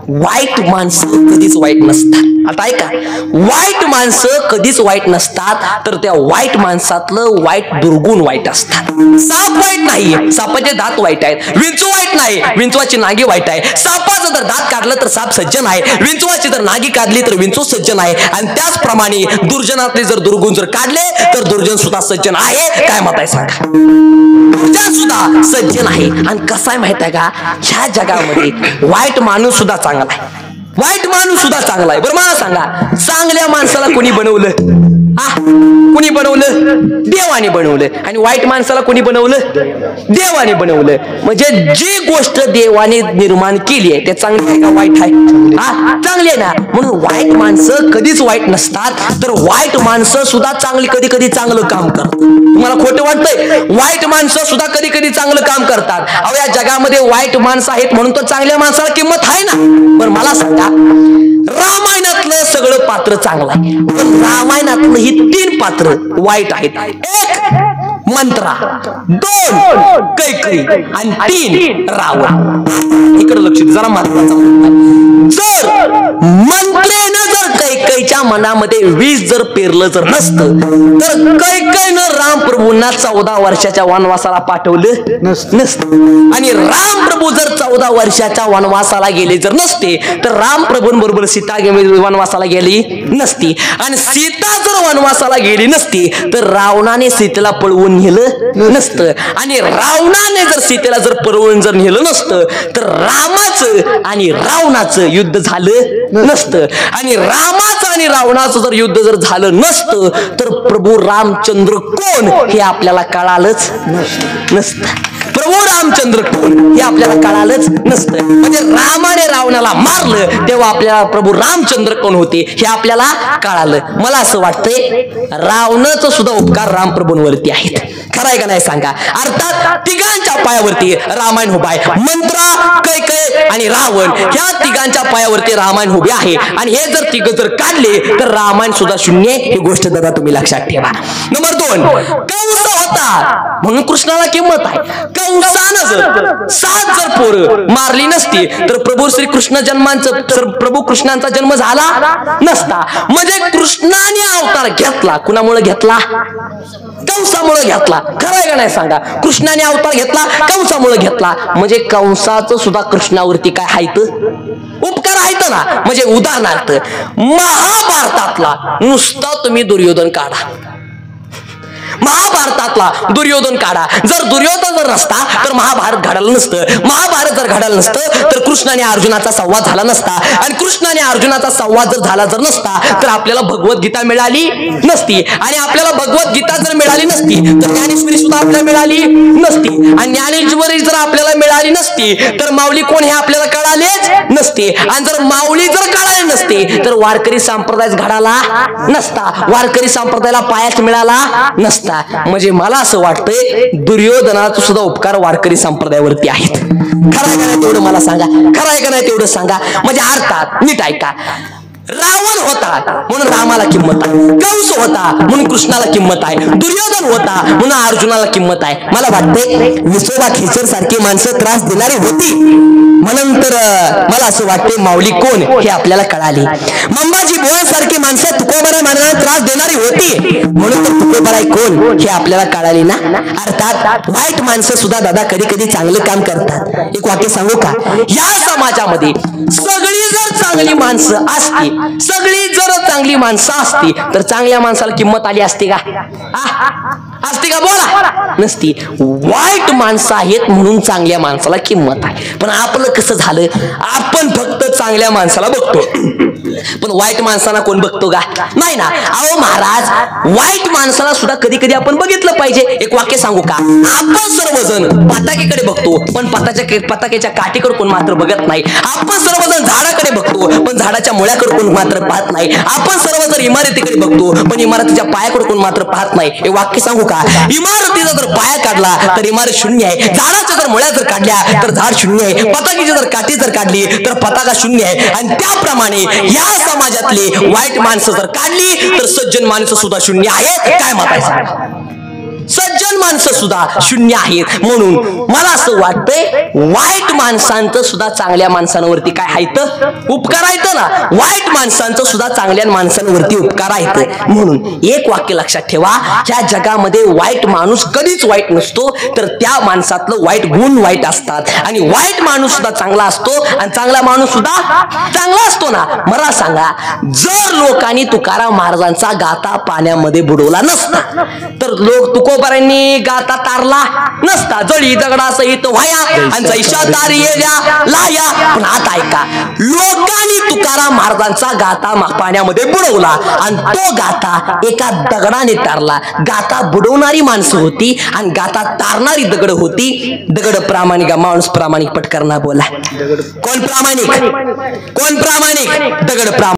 वाईट माणसं कधीच वाईट नसतात. आता ऐका, वाईट माणसं कधीच वाईट नसतात, तर त्या वाईट माणसातलं वाईट दुर्गुण वाईट असतात. साप वाईट नाही, सापाचे दात वाईट आहेत. विंचू वाईट नाही, विंचवाची नागी वाईट आहे. सापाचं जर दात काढलं तर साप सज्जन आहे, विंचवाची जर नागी काढली तर विंचू सज्जन आहे. आणि त्याचप्रमाणे दुर्जनातले जर दुर्गुण जर काढले तर दुर्जन सुद्धा सज्जन आहे. काय मत आहे सांगा? दुर्जन सुद्धा सज्जन आहे. आणि कसं आहे माहित आहे का, ह्या जगामध्ये वाईट माणूस सुद्धा चांगला आहे, वाईट माणूस सुद्धा चांगला आहे. बरं मला सांगा, चांगल्या माणसाला कोणी बनवलं? कोणी बनवलं? देवाने बनवलं. आणि वाईट माणसाला कोणी बनवलं? देवाने बनवलं. म्हणजे जी गोष्ट देवाने निर्माण केली आहे ते चांगली आहे का वाईट आहे? चांगली आहे ना. म्हणून वाईट माणसं कधीच वाईट नसतात, तर वाईट माणसं सुद्धा चांगली कधी कधी चांगलं काम करतात. तुम्हाला खोटं वाटतंय? वाईट माणसं सुद्धा कधी कधी चांगलं काम करतात. अहो, या जगामध्ये वाईट माणसं आहेत म्हणून तर चांगल्या माणसाला किंमत आहे ना. बरं मला सांगा, रामायणातलं सगळं पात्र चांगलं आहे, पण रामायणातलं ही 3 पात्र वाईट आहेत. 1 मंत्रा, 2 कैकई आणि 3 रावण. इकडे लक्ष दे, जरा महत्वाचा मुद्दा. जर मंत्रेनं जर कैकईच्या मनामध्ये 20 जर पेरलं जर नसतं, तर कैकईनं रामप्रभूंना 14 वर्षाच्या वनवासाला पाठवलं नसतं. आणि रामप्रभू जर 14 वर्षाच्या वनवासाला गेले जर नसते, तर रामप्रभूंबरोबर सीता वनवासाला गेली नसती. आणि सीता जर वनवासाला गेली नसती, तर रावणाने सीतेला पळवून नेलं नसतं. आणि रावणाने जर सीतेला जर पळवून जर नेलं नसतं, तर रामाचं आणि रावणाचं युद्ध झालं नसतं. आणि रामाचं आणि रावणाचं जर युद्ध जर झालं नसतं, तर प्रभू रामचंद्र कोण हे आपल्याला कळालंच नसतं. प्रभू रामचंद्र कोण हे आपल्याला कळालंच नसतं. म्हणजे रामाने रावणाला मारलं तेव्हा आपल्याला प्रभू रामचंद्र कोण होते हे आपल्याला कळालं. मला असं वाटतंय रावणाचं सुद्धा उपकार रामप्रभूंवरती आहेत. खरं आहे का नाही सांगा? अर्थात तिघांच्या पायावरती रामायण उभा आहे. मंत्रा, कैकई आणि रावण ह्या तिघांच्या पायावरती रामायण उभे आहे. आणि हे जर तिघ जर काढले तर रामायण सुद्धा शून्य. ही गोष्ट दादा तुम्ही लक्षात ठेवा. नंबर 2, कंस होता म्हणून कृष्णाला किंमत आहे. कंसानं जर 7 जर पोरं मारली नसती तर प्रभू श्रीकृष्ण जन्मांचं प्रभू कृष्णांचा जन्म झाला नसता. म्हणजे कृष्णाने अवतार घेतला. कुणामुळे घेतला? कंसामुळे घेतला. खरं आहे का नाही सांगा? कृष्णाने अवतार घेतला, कंसामुळे घेतला. म्हणजे कंसाचं सुद्धा कृष्णावरती काय आहेत? उपकार आहेत ना. म्हणजे उदाहरणार्थ महाभारतातला नुसता तुम्ही दुर्योधन काढा, महाभारतातला दुर्योधन काढा. जर दुर्योधन जर नसता तर महाभारत घडायला नसतं. महाभारत जर घडायला नसतं तर कृष्णाने अर्जुनाचा संवाद झाला नसता. आणि कृष्णाने अर्जुनाचा संवाद जर झाला जर नसता तर आपल्याला भगवद्गीता मिळाली नसती. आणि आपल्याला भगवद्गीता जर मिळाली नसती तर ज्ञानेश्वरी सुद्धा आपल्याला मिळाली नसती. आणि ज्ञानेश्वरी जर आपल्याला मिळाली नसती तर माऊली कोण हे आपल्याला कळालेच नसते. आणि जर माऊली जर कळाले नसते तर वारकरी संप्रदाय घडाला नसता, वारकरी संप्रदायाला पायाच मिळाला नसता. म्हणजे मला असं वाटतंय दुर्योधनाचा सुद्धा उपकार वारकरी संप्रदायावरती आहेत. खरं आहे का नाही तेवढं मला सांगा? खरं आहे का नाही तेवढं सांगा? म्हणजे अर्थात नीट ऐका, रावण होता म्हणून रामाला किंमत आहे, कंस होता म्हणून कृष्णाला किंमत आहे, दुर्योधन होता म्हणून अर्जुनाला किंमत आहे. मला वाटतंय विसोबा खेचर सारखी माणसं त्रास देणारी होती म्हणून तर मला असं वाटतंय माऊली कोण हे आपल्याला कळाली. मंबाजी बोळ सारखी माणसं तुकोबाराय महाराजांना त्रास देणारी होती म्हणून तर तुकोबाराय कोण हे आपल्याला कळाली ना. अर्थात वाईट माणसं सुद्धा दादा कधी कधी चांगलं काम करतात. एक वाक्य सांगू का? या समाजामध्ये सगळी जर चांगली माणसं असती, सगळी जर चांगली माणसं असती तर चांगल्या माणसाला किंमत आली असते का? असते का? बोला. नसती. वाईट माणसं आहेत म्हणून चांगल्या माणसाला किंमत आहे. पण आपलं कसं झालं, आपण फक्त चांगल्या माणसाला बघतो पण वाईट माणसाला कोण बघतो का? नाही ना. अहो महाराज, वाईट माणसाला सुद्धा कधी कधी आपण बघितलं पाहिजे. एक वाक्य सांगू का? आपण सर्वजण पताकेकडे बघतो पण पताकेच्या काठीकडे कोण मात्र बघत नाही. आपण सर्वजण झाडाकडे बघतो पण झाडाच्या मुळ्याकडे कोण मात्र पाहत नाही. आपण सर्वजण इमारतीकडे बघतो पण इमारतीच्या पायाकडे कोण मात्र पाहत नाही. हे वाक्य सांगू का? इमारतीचा जर पाया काढला तर इमारत शून्य आहे, झाडाच्या जर मुळ्या जर काढल्या तर झाड शून्य आहे, पताकेची जर काठी जर काढली तर पताका शून्य आहे. आणि त्याप्रमाणे या समाजातली वाईट माणसं जर काढली तर सज्जन माणसं सुद्धा शून्य आहेत. काय मत आहे? सज्जन माणसं सुद्धा शून्य आहेत. म्हणून मला असं वाटतंय वाईट माणसांचं सुद्धा चांगल्या माणसांवरती काय आहेत, उपकार आहेत ना. वाईट माणसांचं सुद्धा चांगल्या माणसांवरती उपकार आहेत. म्हणून एक वाक्य लक्षात ठेवा, ह्या जगामध्ये वाईट माणूस कधीच वाईट नसतो, तर त्या माणसातलं वाईट गुण वाईट असतात. आणि वाईट माणूस सुद्धा चांगला असतो आणि चांगला माणूस सुद्धा चांगला असतो ना. मला सांगा, जर लोकांनी तुकाराम महाराजांचा गाथा पाण्यामध्ये बुडवला नसता तर लोक तुकोबारांनी गाथा तारला नसता. जळी दगडा सहित व्हाया आणि जैशा तारी येल्या लाया. पण आता ऐका, लोकांनी तुकाराम महाराजांचा गाथा पाण्यामध्ये बुडवला आणि तो गाथा एका दगडाने तारला. गाथा बुडवणारी माणसं होती आणि गाथा तारणारी दगड होती. दगड प्रामाणिक, माणूस प्रामाणिक. पटकरना बोला, कोण प्रामाणिक, कोण प्रामाणिक? दगड प्रामाणिक.